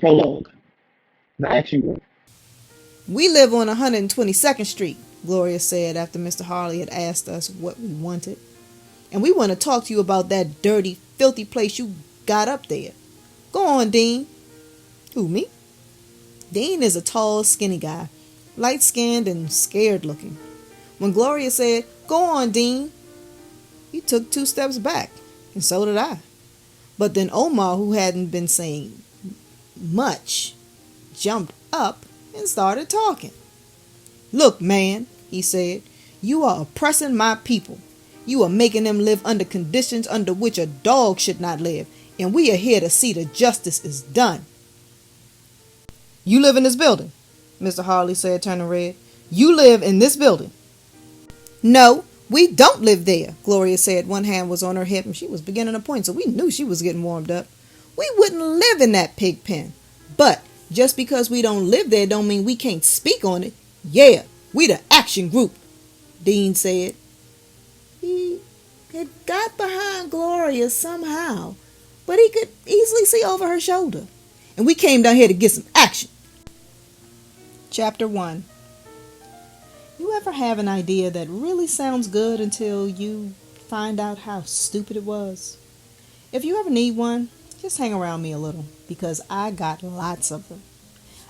Prologue, the action group. We live on 122nd Street, Gloria said after Mr. Harley had asked us what we wanted. And we want to talk to you about that dirty, filthy place you got up there. Go on, Dean. Who, me? Dean is a tall, skinny guy, light-skinned and scared-looking. When Gloria said, "Go on, Dean," he took 2 steps back, and so did I. But then Omar, who hadn't been saying much, jumped up and started talking. "Look, man," he said, "you are oppressing my people. You are making them live under conditions under which a dog should not live, and we are here to see that justice is done." "You live in this building," Mr. Harley said, turning red. "You live in this building." "No, we don't live there," Gloria said. One hand was on her hip, and she was beginning to point, so we knew she was getting warmed up. "We wouldn't live in that pig pen. But just because we don't live there don't mean we can't speak on it. Yeah, we the action group," Dean said. He had got behind Gloria somehow, but he could easily see over her shoulder. "And we came down here to get some action." Chapter 1. You ever have an idea that really sounds good until you find out how stupid it was? If you ever need one, just hang around me a little, because I got lots of them.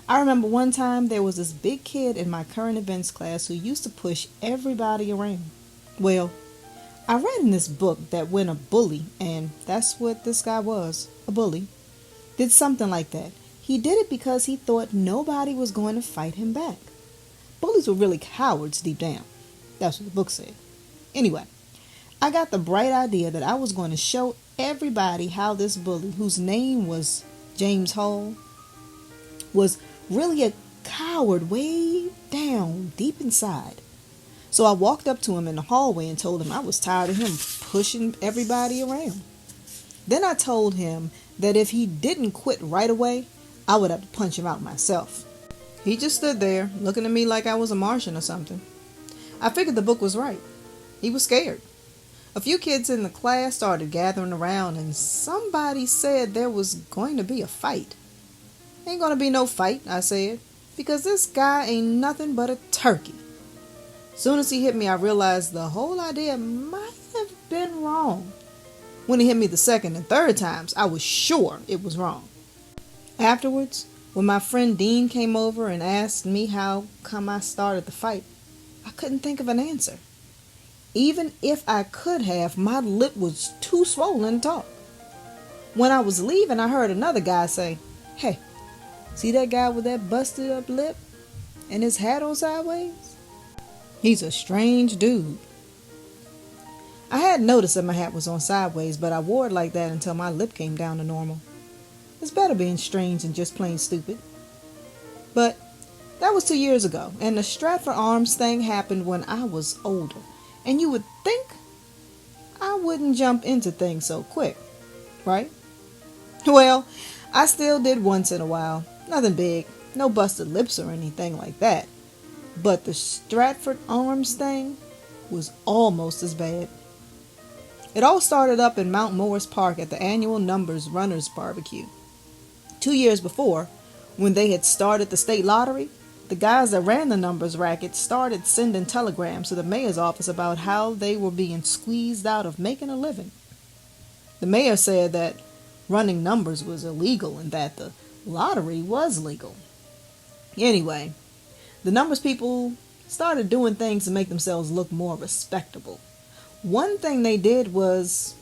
I remember one time there was this big kid in my current events class who used to push everybody around. Well, I read in this book that when a bully, and that's what this guy was, a bully, did something like that, he did it because he thought nobody was going to fight him back. Bullies were really cowards deep down. That's what the book said. Anyway, I got the bright idea that I was going to show everybody how this bully, whose name was James Hall, was really a coward way down deep inside. So I walked up to him in the hallway and told him I was tired of him pushing everybody around. Then I told him that if he didn't quit right away, I would have to punch him out myself. He just stood there, looking at me like I was a Martian or something. I figured the book was right. He was scared. A few kids in the class started gathering around, and somebody said there was going to be a fight. "Ain't gonna be no fight," I said, "because this guy ain't nothing but a turkey." Soon as he hit me, I realized the whole idea might have been wrong. When he hit me the second and third times, I was sure it was wrong. Afterwards, when my friend Dean came over and asked me how come I started the fight, I couldn't think of an answer. Even if I could have, my lip was too swollen to talk. When I was leaving, I heard another guy say, "Hey, see that guy with that busted up lip and his hat on sideways? He's a strange dude." I hadn't noticed that my hat was on sideways, but I wore it like that until my lip came down to normal. It's better being strange than just plain stupid. But that was 2 years ago, and the Stratford Arms thing happened when I was older. And you would think I wouldn't jump into things so quick, right? Well, I still did once in a while. Nothing big, no busted lips or anything like that. But the Stratford Arms thing was almost as bad. It all started up in Mount Morris Park at the annual Numbers Runners Barbecue. 2 years before, when they had started the state lottery, the guys that ran the numbers racket started sending telegrams to the mayor's office about how they were being squeezed out of making a living. The mayor said that running numbers was illegal and that the lottery was legal. Anyway, the numbers people started doing things to make themselves look more respectable. One thing they did was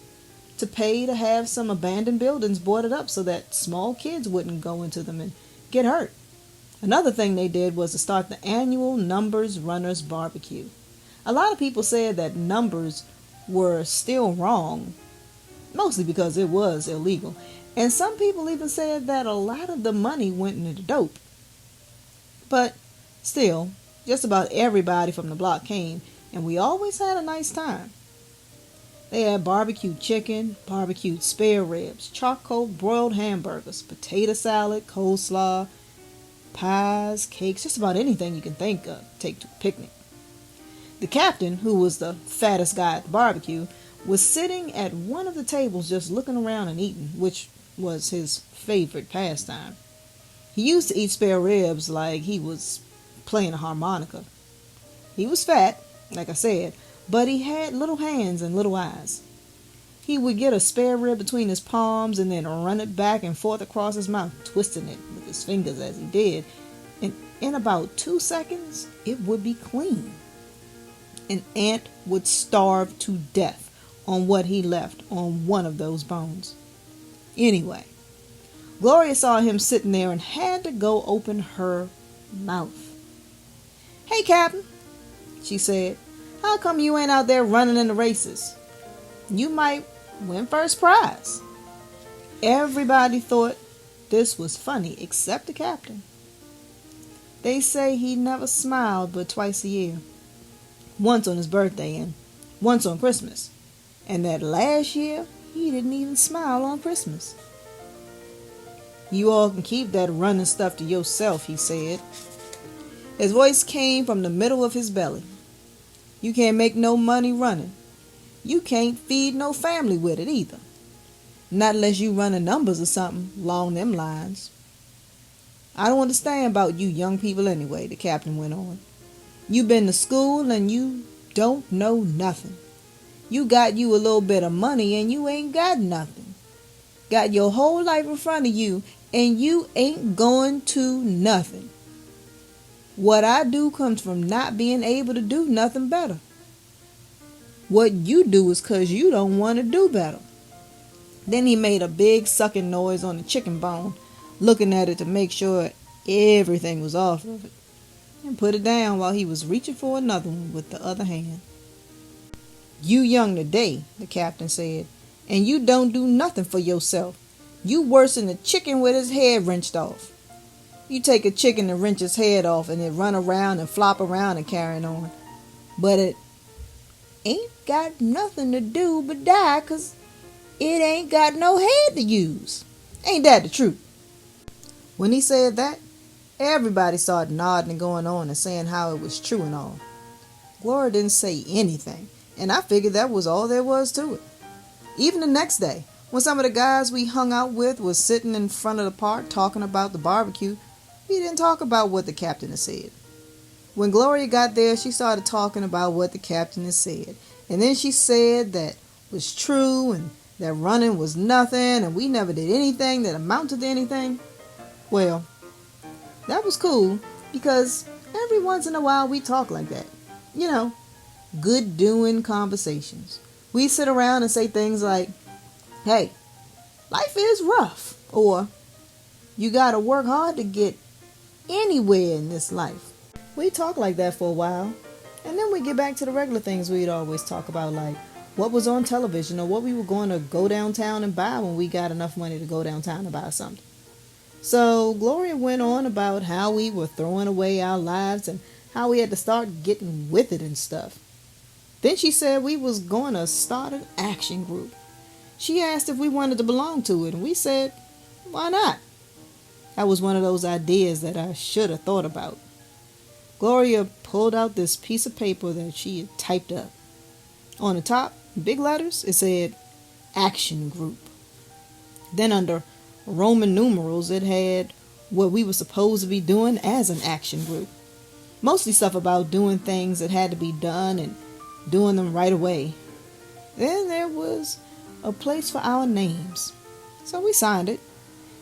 to pay to have some abandoned buildings boarded up so that small kids wouldn't go into them and get hurt. Another thing they did was to start the annual Numbers Runners Barbecue. A lot of people said that numbers were still wrong, mostly because it was illegal. And some people even said that a lot of the money went into dope. But still, just about everybody from the block came, and we always had a nice time. They had barbecued chicken, barbecued spare ribs, charcoal broiled hamburgers, potato salad, coleslaw, pies, cakes, just about anything you can think of to take to a picnic. The captain, who was the fattest guy at the barbecue, was sitting at one of the tables just looking around and eating, which was his favorite pastime. He used to eat spare ribs like he was playing a harmonica. He was fat, like I said, but he had little hands and little eyes. He would get a spare rib between his palms and then run it back and forth across his mouth, twisting it with his fingers as he did. And in about 2 seconds, it would be clean. An ant would starve to death on what he left on one of those bones. Anyway, Gloria saw him sitting there and had to go open her mouth. "Hey, Captain," she said, "how come you ain't out there running in the races? You might win first prize." Everybody thought this was funny except the captain. They say he never smiled but twice a year. Once on his birthday and once on Christmas. And that last year, he didn't even smile on Christmas. "You all can keep that running stuff to yourself," he said. His voice came from the middle of his belly. "You can't make no money running. You can't feed no family with it either. Not unless you running numbers or something along them lines. I don't understand about you young people anyway," the captain went on. "You been to school and you don't know nothing. You got you a little bit of money and you ain't got nothing. Got your whole life in front of you and you ain't going to nothing. What I do comes from not being able to do nothing better. What you do is 'cause you don't want to do better." Then he made a big sucking noise on the chicken bone, looking at it to make sure everything was off of it, and put it down while he was reaching for another one with the other hand. "You young today," the captain said, "and you don't do nothing for yourself. You worse than a chicken with his head wrenched off. You take a chicken and wrench his head off and it run around and flop around and carrying on. But it ain't got nothing to do but die 'cause it ain't got no head to use. Ain't that the truth?" When he said that, everybody started nodding and going on and saying how it was true and all. Gloria didn't say anything, and I figured that was all there was to it. Even the next day, when some of the guys we hung out with was sitting in front of the park talking about the barbecue, we didn't talk about what the captain had said. When Gloria got there, she started talking about what the captain had said, and then she said that was true and that running was nothing and we never did anything that amounted to anything. Well, that was cool because every once in a while we talk like that. You know, good doing conversations. We sit around and say things like, "Hey, life is rough," or "You gotta work hard to get anywhere in this life." We talk like that for a while, and then we get back to the regular things we'd always talk about, like what was on television or what we were going to go downtown and buy when we got enough money to go downtown and buy something. So Gloria went on about how we were throwing away our lives and how we had to start getting with it and stuff. Then she said we was going to start an action group. She asked if we wanted to belong to it, and we said, why not? That was one of those ideas that I should have thought about. Gloria pulled out this piece of paper that she had typed up. On the top, in big letters, it said, Action Group. Then under Roman numerals, it had what we were supposed to be doing as an action group. Mostly stuff about doing things that had to be done and doing them right away. Then there was a place for our names. So we signed it.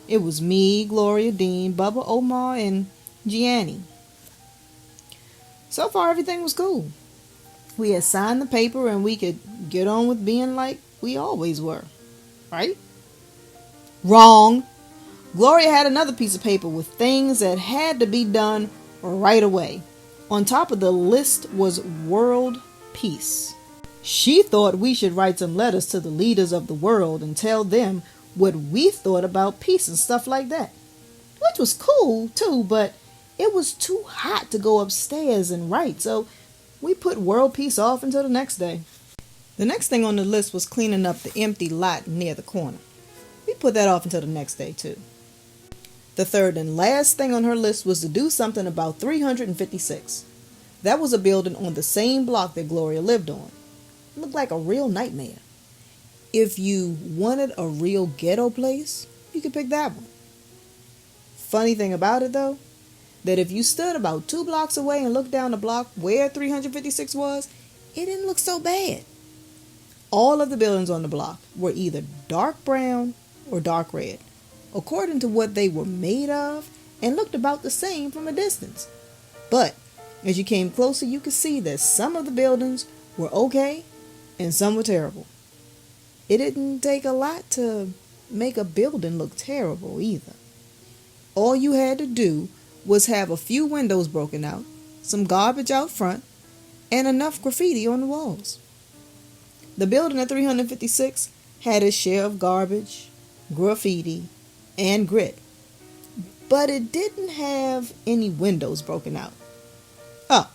It was me, Gloria, Dean, Bubba, Omar, and Gianni. So far, everything was cool. We had signed the paper and we could get on with being like we always were. Right? Wrong. Gloria had another piece of paper with things that had to be done right away. On top of the list was world peace. She thought we should write some letters to the leaders of the world and tell them what we thought about peace and stuff like that. Which was cool too, but it was too hot to go upstairs and write, so we put world peace off until the next day. The next thing on the list was cleaning up the empty lot near the corner. We put that off until the next day too. The third and last thing on her list was to do something about 356. That was a building on the same block that Gloria lived on. It looked like a real nightmare. If you wanted a real ghetto place, you could pick that one. Funny thing about it, though, that if you stood about 2 blocks away and looked down the block where 356 was, it didn't look so bad. All of the buildings on the block were either dark brown or dark red, according to what they were made of, and looked about the same from a distance. But as you came closer, you could see that some of the buildings were okay and some were terrible. It didn't take a lot to make a building look terrible either. All you had to do was have a few windows broken out, some garbage out front, and enough graffiti on the walls. The building at 356 had its share of garbage, graffiti, and grit, but it didn't have any windows broken out. Oh,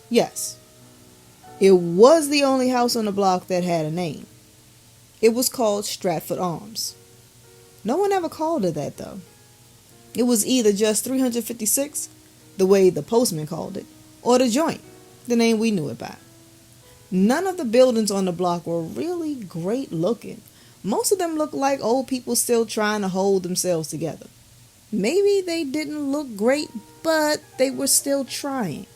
yes. It was the only house on the block that had a name. It was called Stratford Arms. No one ever called it that, though. It was either just 356, the way the postman called it, or the joint, the name we knew it by. None of the buildings on the block were really great looking. Most of them looked like old people still trying to hold themselves together. Maybe they didn't look great, but they were still trying.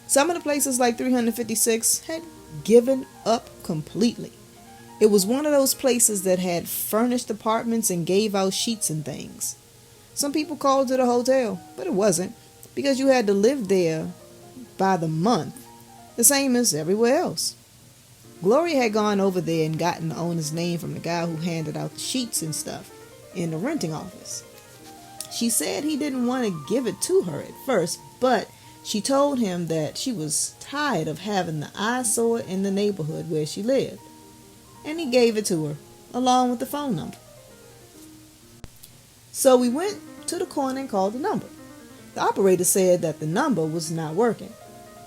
Some of the places like 356 had given up completely. It was one of those places that had furnished apartments and gave out sheets and things. Some people called it a hotel, but it wasn't, because you had to live there by the month, the same as everywhere else. Gloria had gone over there and gotten the owner's name from the guy who handed out the sheets and stuff in the renting office. She said he didn't want to give it to her at first, but she told him that she was tired of having the eyesore in the neighborhood where she lived, and he gave it to her, along with the phone number. So we went to the corner and called the number. The operator said that the number was not working.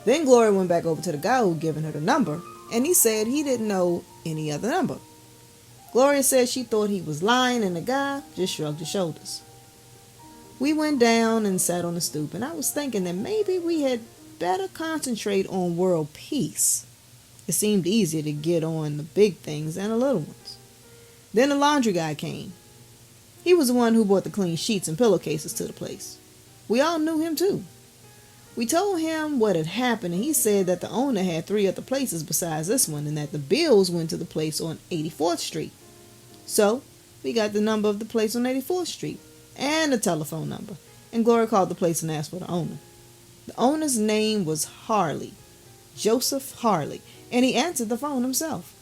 Then Gloria went back over to the guy who had given her the number, and he said he didn't know any other number. Gloria said she thought he was lying, and the guy just shrugged his shoulders. We went down and sat on the stoop, and I was thinking that maybe we had better concentrate on world peace. It seemed easier to get on the big things than the little ones. Then the laundry guy came. He was the one who brought the clean sheets and pillowcases to the place. We all knew him too. We told him what had happened, and he said that the owner had 3 other places besides this one, and that the bills went to the place on 84th Street. So we got the number of the place on 84th Street and the telephone number, and Gloria called the place and asked for the owner. The owner's name was Harley, Joseph Harley, and he answered the phone himself.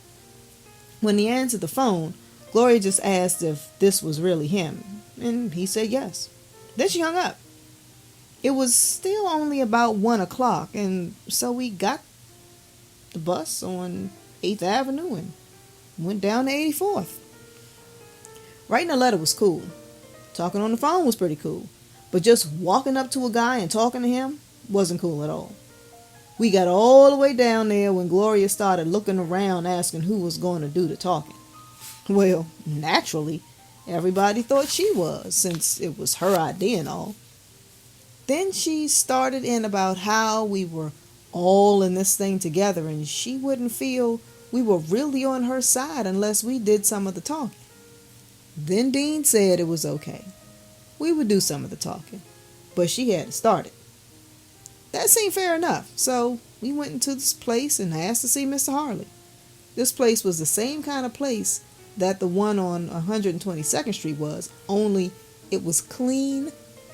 When he answered the phone, Gloria just asked if this was really him, and he said yes. Then she hung up. It was still only about 1 o'clock, and so we got the bus on 8th Avenue and went down to 84th. Writing a letter was cool. Talking on the phone was pretty cool. But just walking up to a guy and talking to him wasn't cool at all. We got all the way down there when Gloria started looking around asking who was going to do the talking. Well, naturally, everybody thought she was, since it was her idea and all. Then she started in about how we were all in this thing together, and she wouldn't feel we were really on her side unless we did some of the talking. Then Dean said it was okay. We would do some of the talking, but she had to start it. That seemed fair enough, so we went into this place and asked to see Mr. Harley. This place was the same kind of place that the one on 122nd Street was, only it was clean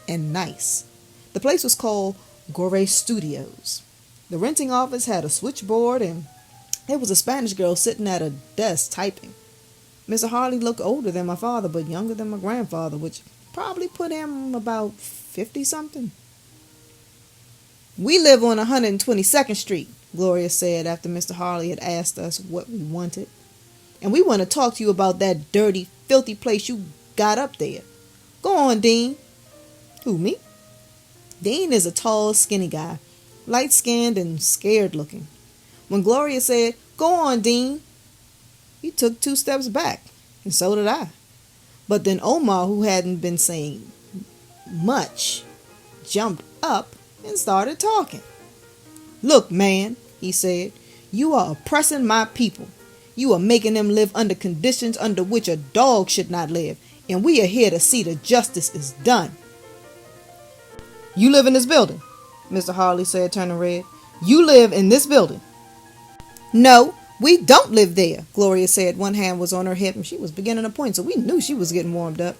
and nice. The place was called Gore Studios. The renting office had a switchboard, and there was a Spanish girl sitting at a desk typing. Mr. Harley looked older than my father, but younger than my grandfather, which probably put him about 50-something. "We live on 122nd Street, Gloria said after Mr. Harley had asked us what we wanted. "And we want to talk to you about that dirty, filthy place you got up there. Go on, Dean." "Who, me?" Dean is a tall, skinny guy, light-skinned and scared-looking. When Gloria said, "Go on, Dean," he took 2 steps back, and so did I. But then Omar, who hadn't been saying much, jumped up and started talking. "Look, man," he said, "you are oppressing my people. You are making them live under conditions under which a dog should not live, and we are here to see that justice is done." You live in this building, Mr. Harley said, turning red. You live in this building. No, we don't live there, Gloria said. One hand was on her hip and she was beginning to point, so we knew she was getting warmed up.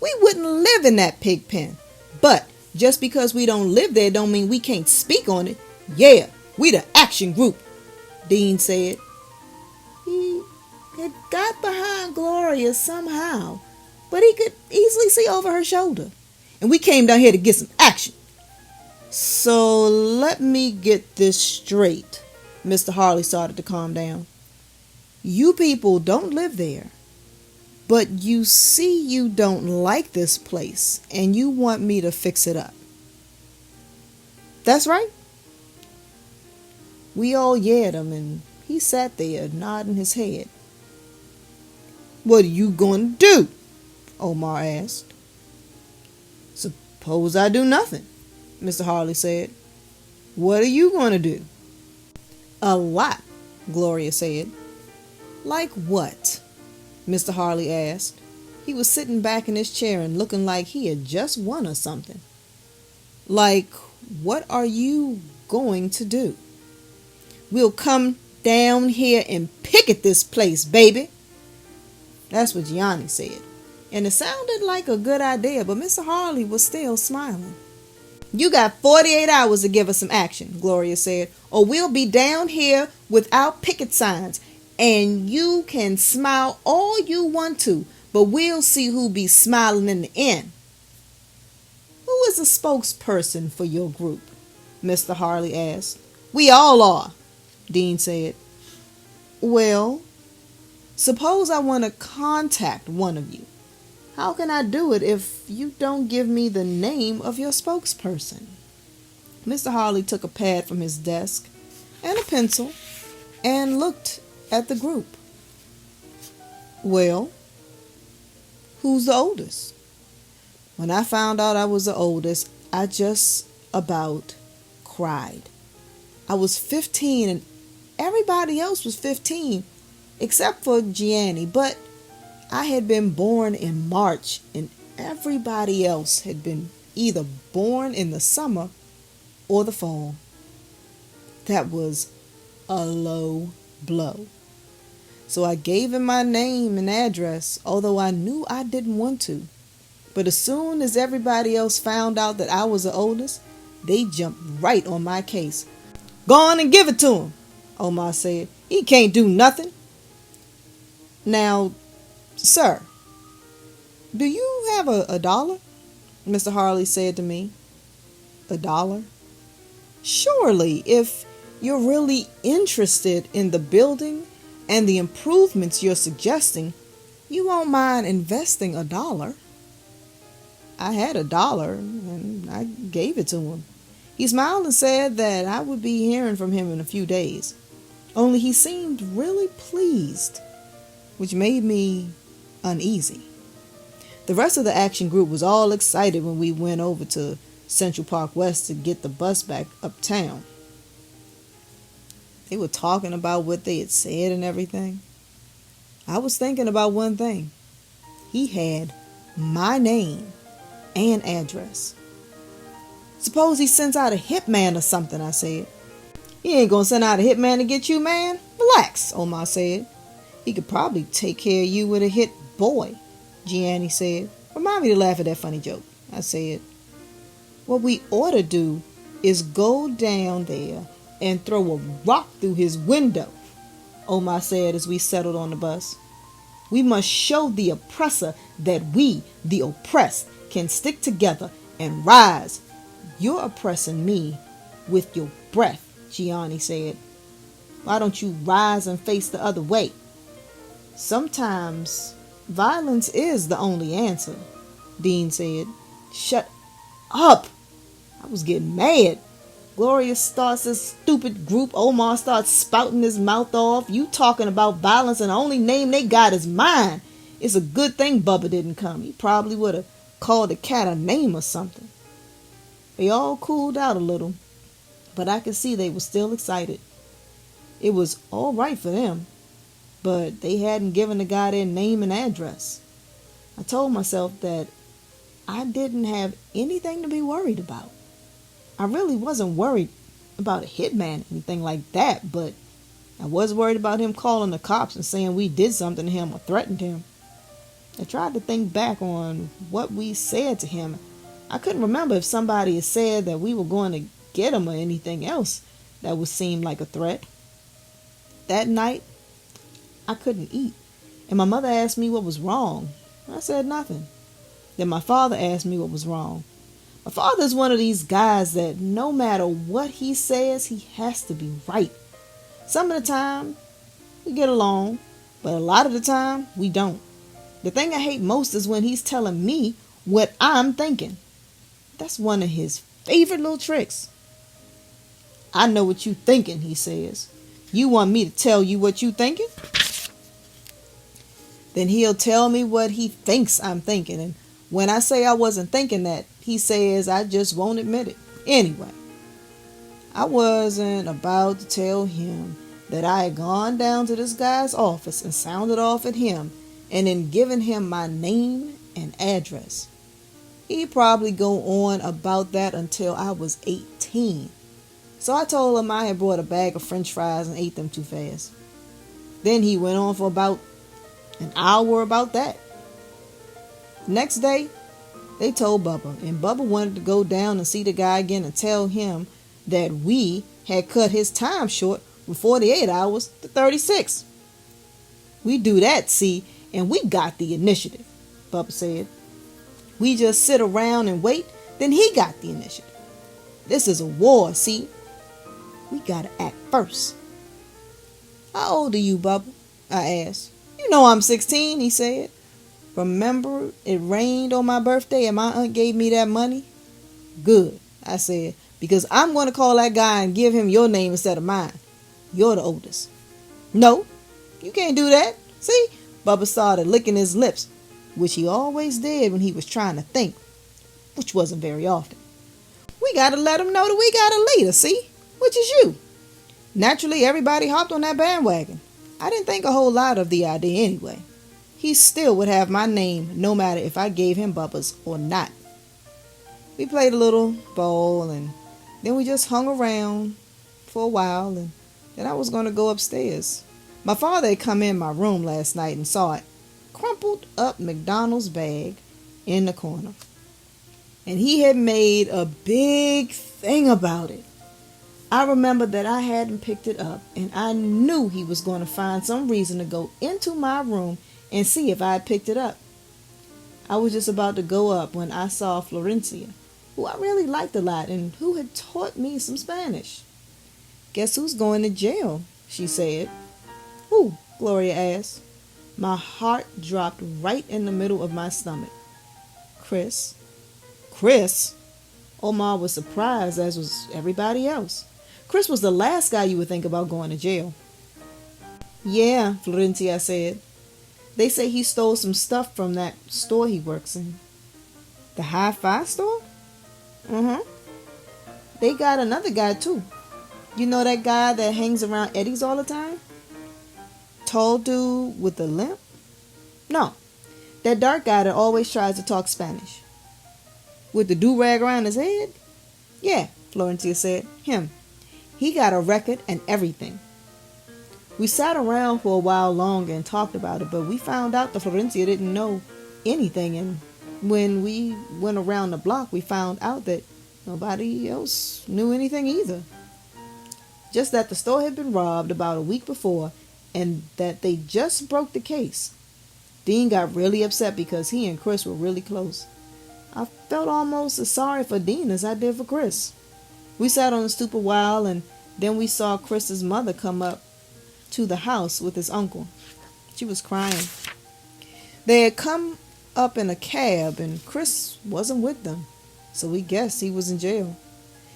We wouldn't live in that pig pen. But just because we don't live there don't mean we can't speak on it. Yeah, we the action group, Dean said. He had got behind Gloria somehow, but he could easily see over her shoulder. And we came down here to get some action. So let me get this straight. Mr. Harley started to calm down. You people don't live there, but you see you don't like this place and you want me to fix it up. That's right. We all yared him and he sat there nodding his head. What are you going to do? Omar asked. Suppose I do nothing, Mr. Harley said. What are you going to do? A lot, Gloria said. Like what? Mr. Harley asked. He was sitting back in his chair and looking like he had just won or something. Like, what are you going to do? We'll come down here and picket this place, baby. That's what Gianni said. And it sounded like a good idea, but Mr. Harley was still smiling. You got 48 hours to give us some action, Gloria said, or we'll be down here without picket signs. And you can smile all you want to, but we'll see who be smiling in the end. Who is a spokesperson for your group? Mr. Harley asked. We all are, Dean said. Well, suppose I want to contact one of you. How can I do it if you don't give me the name of your spokesperson? Mr. Harley took a pad from his desk and a pencil and looked at the group. Well, who's the oldest? When I found out I was the oldest, I just about cried. I was 15 and everybody else was 15 except for Gianni, but I had been born in March and everybody else had been either born in the summer or the fall. That was a low blow. So I gave him my name and address, although I knew I didn't want to. But as soon as everybody else found out that I was the oldest, they jumped right on my case. Go on and give it to him, Omar said. He can't do nothing. Now, sir, do you have a dollar? Mr. Harley said to me. A dollar? Surely, if you're really interested in the building and the improvements you're suggesting, you won't mind investing $1. I had $1 and I gave it to him. He smiled and said that I would be hearing from him in a few days. Only he seemed really pleased, which made me uneasy. The rest of the action group was all excited when we went over to Central Park West to get the bus back uptown. They were talking about what they had said and everything. I was thinking about one thing. He had my name and address. Suppose he sends out a hitman or something, I said. He ain't gonna send out a hitman to get you, man. Relax, Omar said. He could probably take care of you with a hit boy, Gianni said. Remind me to laugh at that funny joke, I said. What we ought to do is go down there and throw a rock through his window, Omar said as we settled on the bus. We must show the oppressor that we, the oppressed, can stick together and rise. You're oppressing me with your breath, Gianni said. Why don't you rise and face the other way? Sometimes violence is the only answer, Dean said. Shut up! I was getting mad. Gloria starts this stupid group. Omar starts spouting his mouth off. You talking about violence and the only name they got is mine. It's a good thing Bubba didn't come. He probably would have called the cat a name or something. They all cooled out a little, but I could see they were still excited. It was all right for them, but they hadn't given the guy their name and address. I told myself that I didn't have anything to be worried about. I really wasn't worried about a hitman or anything like that, but I was worried about him calling the cops and saying we did something to him or threatened him. I tried to think back on what we said to him. I couldn't remember if somebody had said that we were going to get him or anything else that would seem like a threat. That night, I couldn't eat, and my mother asked me what was wrong. I said nothing. Then my father asked me what was wrong. My father's one of these guys that no matter what he says, he has to be right. Some of the time, we get along, but a lot of the time, we don't. The thing I hate most is when he's telling me what I'm thinking. That's one of his favorite little tricks. I know what you thinking, he says. You want me to tell you what you thinking? Then he'll tell me what he thinks I'm thinking. And when I say I wasn't thinking that, he says I just won't admit it. Anyway, I wasn't about to tell him that I had gone down to this guy's office and sounded off at him and then given him my name and address. He'd probably go on about that until I was 18. So I told him I had brought a bag of French fries and ate them too fast. Then he went on for about an hour about that. Next day, they told Bubba, and Bubba wanted to go down and see the guy again and tell him that we had cut his time short from 48 hours to 36. We do that, see, and we got the initiative, Bubba said. We just sit around and wait, then he got the initiative. This is a war, see. We gotta act first. How old are you, Bubba? I asked. You know I'm 16, he said. Remember it rained on my birthday and my aunt gave me that money? Good, I said, because I'm going to call that guy and give him your name instead of mine. You're the oldest. No, you can't do that. See? Bubba started licking his lips, which he always did when he was trying to think, which wasn't very often. We got to let him know that we got a leader, see? Which is you. Naturally, everybody hopped on that bandwagon. I didn't think a whole lot of the idea anyway. He still would have my name no matter if I gave him Bubba's or not. We played a little ball and then we just hung around for a while and then I was going to go upstairs. My father had come in my room last night and saw it. Crumpled up McDonald's bag in the corner. And he had made a big thing about it. I remembered that I hadn't picked it up and I knew he was going to find some reason to go into my room and see if I had picked it up. I was just about to go up when I saw Florencia, who I really liked a lot and who had taught me some Spanish. Guess who's going to jail? She said. Who? Gloria asked. My heart dropped right in the middle of my stomach. Chris. Chris? Omar was surprised, as was everybody else. Chris was the last guy you would think about going to jail. Yeah, Florencia said. They say he stole some stuff from that store he works in. The hi-fi store? They got another guy too. You know that guy that hangs around Eddie's all the time? Tall dude with a limp? No, that dark guy that always tries to talk Spanish. With the do-rag around his head? Yeah, Florencia said. Him. He got a record and everything. We sat around for a while longer and talked about it, but we found out that Florencia didn't know anything, and when we went around the block, we found out that nobody else knew anything either. Just that the store had been robbed about a week before, and that they just broke the case. Dean got really upset because he and Chris were really close. I felt almost as sorry for Dean as I did for Chris. We sat on the stoop a while, and then we saw Chris's mother come up to the house with his uncle. She was crying. They had come up in a cab and Chris wasn't with them, so we guessed he was in jail.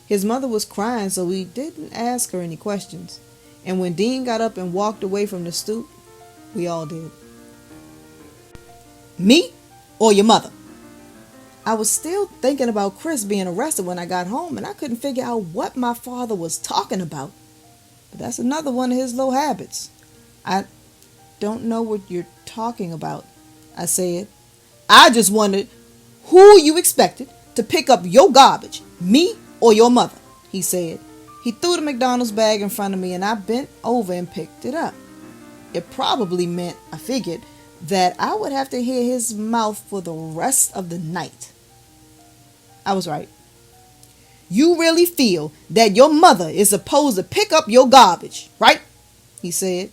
His mother was crying, so we didn't ask her any questions. And when Dean got up and walked away from the stoop, we all did. Me or your mother? I was still thinking about Chris being arrested when I got home, and I couldn't figure out what my father was talking about. But that's another one of his low habits. I don't know what you're talking about, I said. I just wondered who you expected to pick up your garbage, me or your mother, he said. He threw the McDonald's bag in front of me and I bent over and picked it up. It probably meant, I figured, that I would have to hear his mouth for the rest of the night. I was right. You really feel that your mother is supposed to pick up your garbage, right? He said.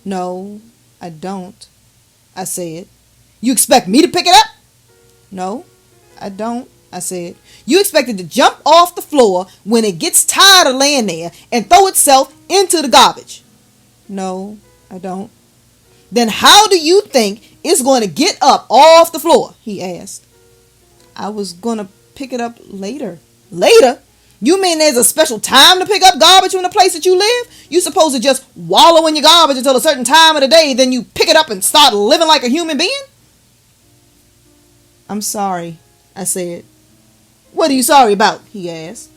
No, I don't, I said. You expect me to pick it up? No, I don't, I said. You expect it to jump off the floor when it gets tired of laying there and throw itself into the garbage? No, I don't. Then how do you think it's going to get up off the floor? He asked. I was going to pick it up later. Later? You mean there's a special time to pick up garbage from the place that you live? You supposed to just wallow in your garbage until a certain time of the day, then you pick it up and start living like a human being? I'm sorry, I said. What are you sorry about? He asked.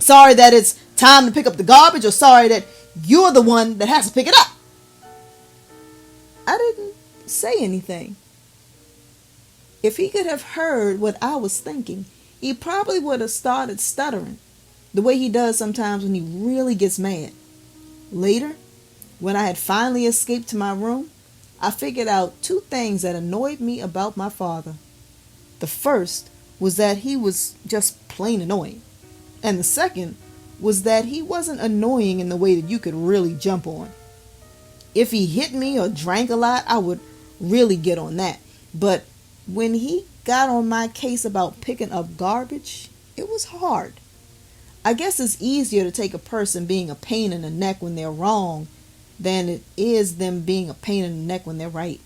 Sorry that it's time to pick up the garbage, or sorry that you're the one that has to pick it up? I didn't say anything. If he could have heard what I was thinking, he probably would have started stuttering, the way he does sometimes when he really gets mad. Later, when I had finally escaped to my room, I figured out two things that annoyed me about my father. The first was that he was just plain annoying. And the second was that he wasn't annoying in the way that you could really jump on. If he hit me or drank a lot, I would really get on that. But when he got on my case about picking up garbage, it was hard. I guess it's easier to take a person being a pain in the neck when they're wrong than it is them being a pain in the neck when they're right.